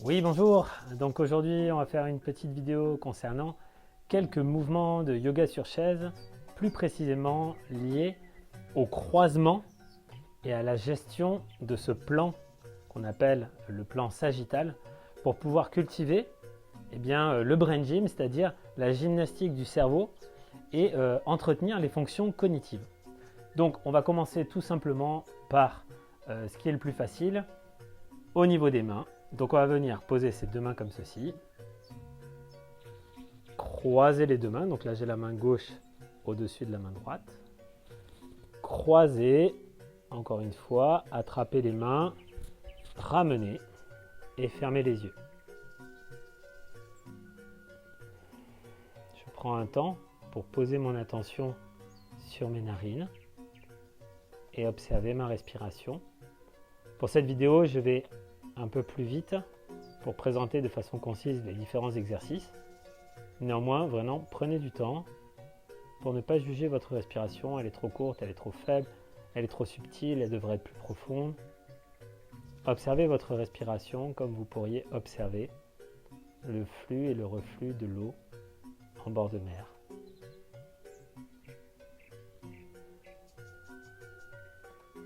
Oui, bonjour. Donc aujourd'hui, on va faire une petite vidéo concernant quelques mouvements de yoga sur chaise, plus précisément liés au croisement et à la gestion de ce plan qu'on appelle le plan sagittal pour pouvoir cultiver le brain gym, c'est-à-dire la gymnastique du cerveau et entretenir les fonctions cognitives. Donc on va commencer tout simplement par ce qui est le plus facile au niveau des mains. Donc on va venir poser ces deux mains comme ceci, croiser les deux mains, donc là j'ai la main gauche au-dessus de la main droite, croiser, encore une fois, attraper les mains, ramener et fermer les yeux. Je prends un temps pour poser mon attention sur mes narines et observer ma respiration. Pour cette vidéo, je vais un peu plus vite pour présenter de façon concise les différents exercices. Néanmoins, vraiment, prenez du temps pour ne pas juger votre respiration. Elle est trop courte, elle est trop faible, elle est trop subtile, elle devrait être plus profonde. Observez votre respiration comme vous pourriez observer le flux et le reflux de l'eau en bord de mer.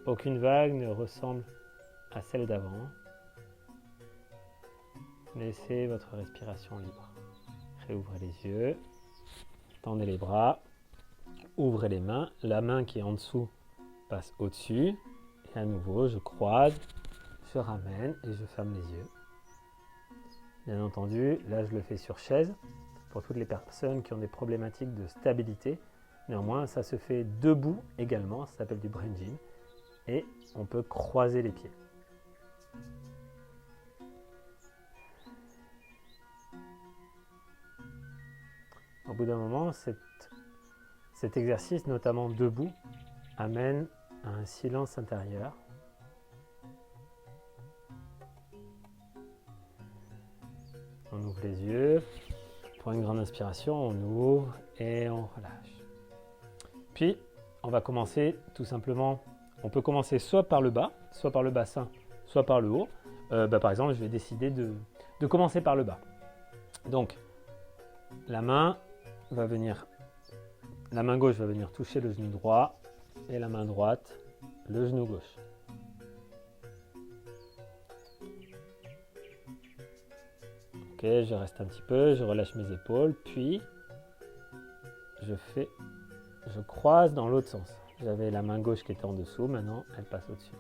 Aucune vague ne ressemble à celle d'avant. Laissez votre respiration libre. Réouvrez les yeux, tendez les bras, ouvrez les mains. La main qui est en dessous passe au-dessus. Et à nouveau, je croise, je ramène et je ferme les yeux. Bien entendu, là je le fais sur chaise pour toutes les personnes qui ont des problématiques de stabilité. Néanmoins, ça se fait debout également, ça s'appelle du brain gym. Et on peut croiser les pieds. Au bout d'un moment, cet exercice, notamment debout, amène à un silence intérieur. On ouvre les yeux, pour une grande inspiration, on ouvre et on relâche. Puis, on va commencer tout simplement, on peut commencer soit par le bas, soit par le bassin, soit par le haut. Par exemple, je vais décider de commencer par le bas. Donc, la main gauche va venir toucher le genou droit et la main droite, le genou gauche. Ok, je reste un petit peu, je relâche mes épaules, puis je croise dans l'autre sens. J'avais la main gauche qui était en dessous, maintenant elle passe au-dessus.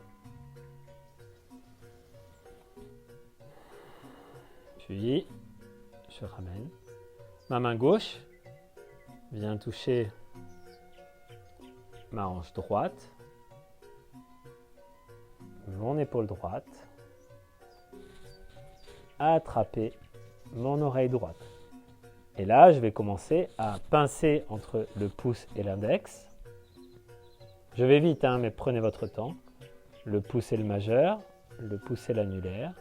Puis, je ramène. Ma main gauche vient toucher ma hanche droite, mon épaule droite, attraper mon oreille droite. Et là, je vais commencer à pincer entre le pouce et l'index. Je vais vite, mais prenez votre temps. Le pouce et le majeur, le pouce et l'annulaire,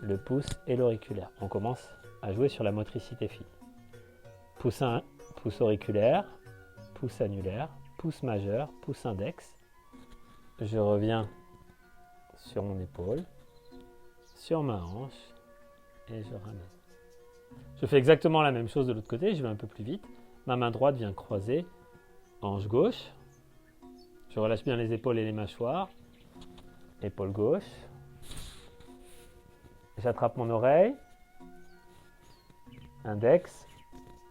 le pouce et l'auriculaire. On commence à jouer sur la motricité fine. Pouce auriculaire, pouce annulaire, pouce majeur, pouce index. Je reviens sur mon épaule, sur ma hanche et je ramène. Je fais exactement la même chose de l'autre côté, je vais un peu plus vite. Ma main droite vient croiser, hanche gauche. Je relâche bien les épaules et les mâchoires. Épaule gauche. J'attrape mon oreille. Index,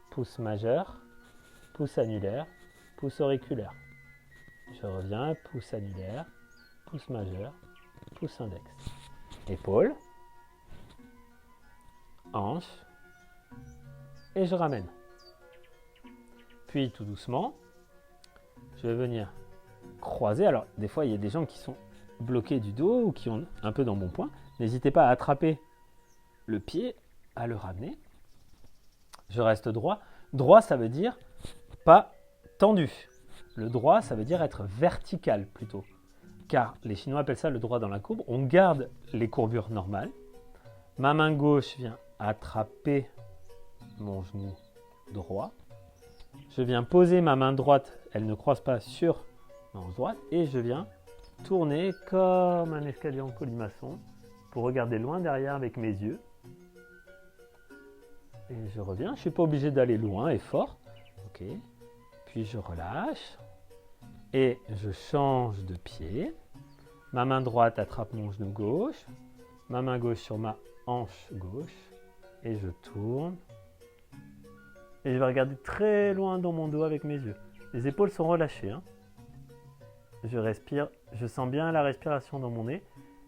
pouce majeur, pouce annulaire, pouce auriculaire. Je reviens, pouce annulaire, pouce majeur, pouce index. Épaule, hanche, et je ramène. Puis tout doucement, je vais venir croiser. Alors des fois il y a des gens qui sont bloqués du dos ou qui ont un peu d'embonpoint. N'hésitez pas à attraper le pied, à le ramener. Je reste droit. Droit, ça veut dire pas tendu. Le droit, ça veut dire être vertical plutôt. Car les Chinois appellent ça le droit dans la courbe. On garde les courbures normales. Ma main gauche vient attraper mon genou droit. Je viens poser ma main droite, elle ne croise pas sur ma hanche droite, et je viens tourner comme un escalier en colimaçon pour regarder loin derrière avec mes yeux Et je reviens. Je ne suis pas obligé d'aller loin et fort. Ok. Puis je relâche. Et je change de pied. Ma main droite attrape mon genou gauche. Ma main gauche sur ma hanche gauche. Et je tourne. Et je vais regarder très loin dans mon dos avec mes yeux. Les épaules sont relâchées. Hein. Je respire. Je sens bien la respiration dans mon nez.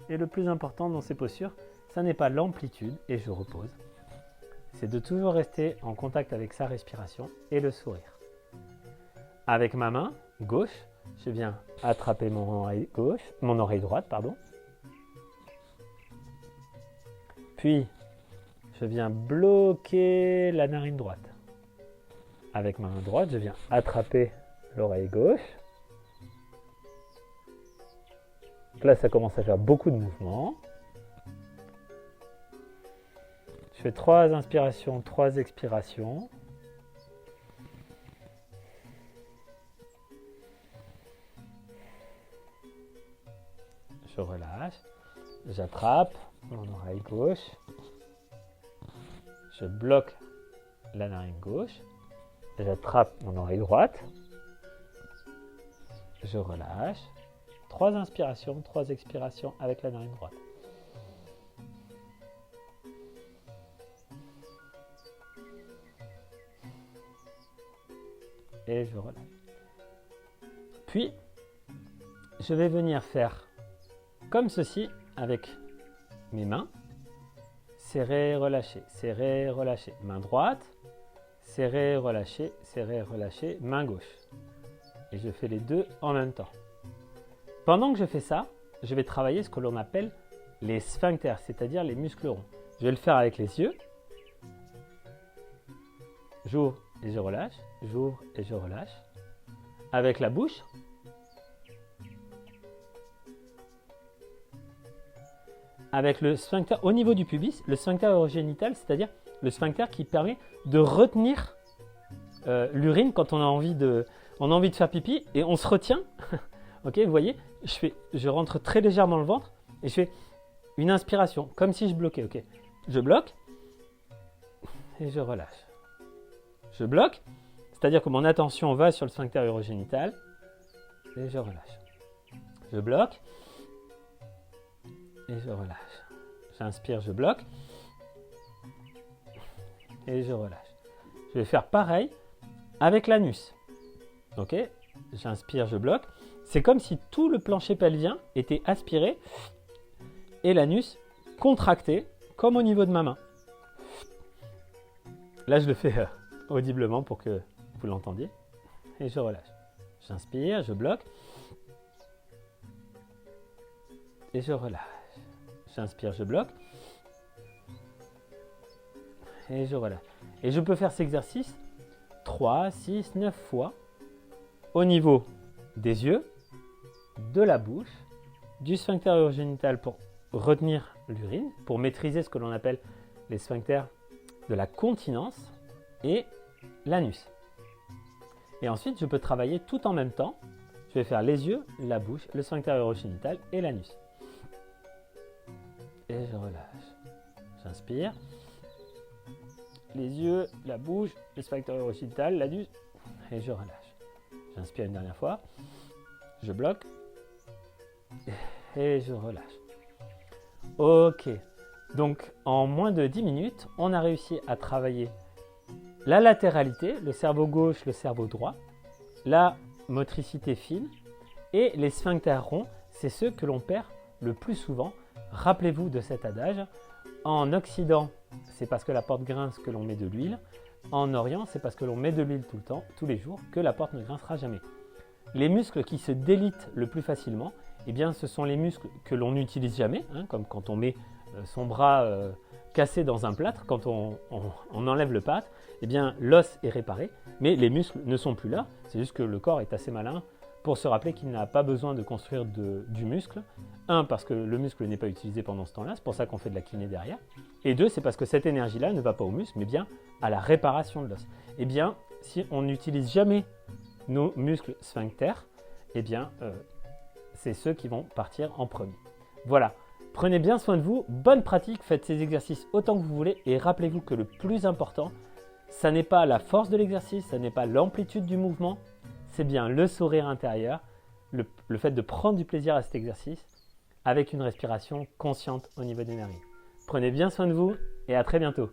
Et le plus important dans ces postures, ça n'est pas l'amplitude. Et je repose. C'est de toujours rester en contact avec sa respiration et le sourire. Avec ma main gauche, je viens attraper mon oreille droite, pardon. Puis, je viens bloquer la narine droite. Avec ma main droite, je viens attraper l'oreille gauche. Là, ça commence à faire beaucoup de mouvements. Je fais 3 inspirations, 3 expirations. Je relâche. J'attrape mon oreille gauche. Je bloque la narine gauche. J'attrape mon oreille droite. Je relâche. 3 inspirations, 3 expirations avec la narine droite. Et je relâche. Puis, je vais venir faire comme ceci avec mes mains. Serrer, relâcher, serrer, relâcher. Main droite, serrer, relâcher, main gauche. Et je fais les deux en même temps. Pendant que je fais ça, je vais travailler ce que l'on appelle les sphincters, c'est-à-dire les muscles ronds. Je vais le faire avec les yeux. J'ouvre et je relâche, j'ouvre et je relâche. Avec la bouche. Avec le sphincter au niveau du pubis, le sphincter urogénital, c'est-à-dire le sphincter qui permet de retenir l'urine quand on a envie de faire pipi et on se retient. Ok, vous voyez, je rentre très légèrement le ventre et je fais une inspiration, comme si je bloquais. Ok, je bloque et je relâche. Je bloque, c'est-à-dire que mon attention va sur le sphincter urogénital et je relâche. Je bloque et je relâche. J'inspire, je bloque et je relâche. Je vais faire pareil avec l'anus. Ok, j'inspire, je bloque. C'est comme si tout le plancher pelvien était aspiré et l'anus contracté comme au niveau de ma main. Là, je le fais audiblement pour que vous l'entendiez. Et je relâche. J'inspire, je bloque. Et je relâche. J'inspire, je bloque. Et je relâche. Et je peux faire cet exercice 3, 6, 9 fois au niveau des yeux, de la bouche, du sphincter urogénital pour retenir l'urine, pour maîtriser ce que l'on appelle les sphincters de la continence et l'anus. Et ensuite, je peux travailler tout en même temps. Je vais faire les yeux, la bouche, le sphincter urogénital et l'anus. Et je relâche. J'inspire. Les yeux, la bouche, le sphincter urogénital, l'anus. Et je relâche. J'inspire une dernière fois. Je bloque. Et je relâche. Ok. Donc, en moins de 10 minutes, on a réussi à travailler la latéralité, le cerveau gauche, le cerveau droit, la motricité fine et les sphincters ronds, c'est ceux que l'on perd le plus souvent. Rappelez-vous de cet adage. En Occident, c'est parce que la porte grince que l'on met de l'huile. En Orient, c'est parce que l'on met de l'huile tout le temps, tous les jours, que la porte ne grincera jamais. Les muscles qui se délitent le plus facilement, eh bien, ce sont les muscles que l'on n'utilise jamais, hein, comme quand on met son bras cassé dans un plâtre, quand on enlève le plâtre, eh bien, l'os est réparé, mais les muscles ne sont plus là. C'est juste que le corps est assez malin pour se rappeler qu'il n'a pas besoin de construire du muscle. 1, parce que le muscle n'est pas utilisé pendant ce temps-là, c'est pour ça qu'on fait de la kiné derrière. Et 2, c'est parce que cette énergie-là ne va pas au muscle, mais bien à la réparation de l'os. Eh bien, si on n'utilise jamais nos muscles sphincters, eh bien, c'est ceux qui vont partir en premier. Voilà. Prenez bien soin de vous, bonne pratique, faites ces exercices autant que vous voulez et rappelez-vous que le plus important, ça n'est pas la force de l'exercice, ça n'est pas l'amplitude du mouvement, c'est bien le sourire intérieur, le fait de prendre du plaisir à cet exercice avec une respiration consciente au niveau de l'énergie. Prenez bien soin de vous et à très bientôt.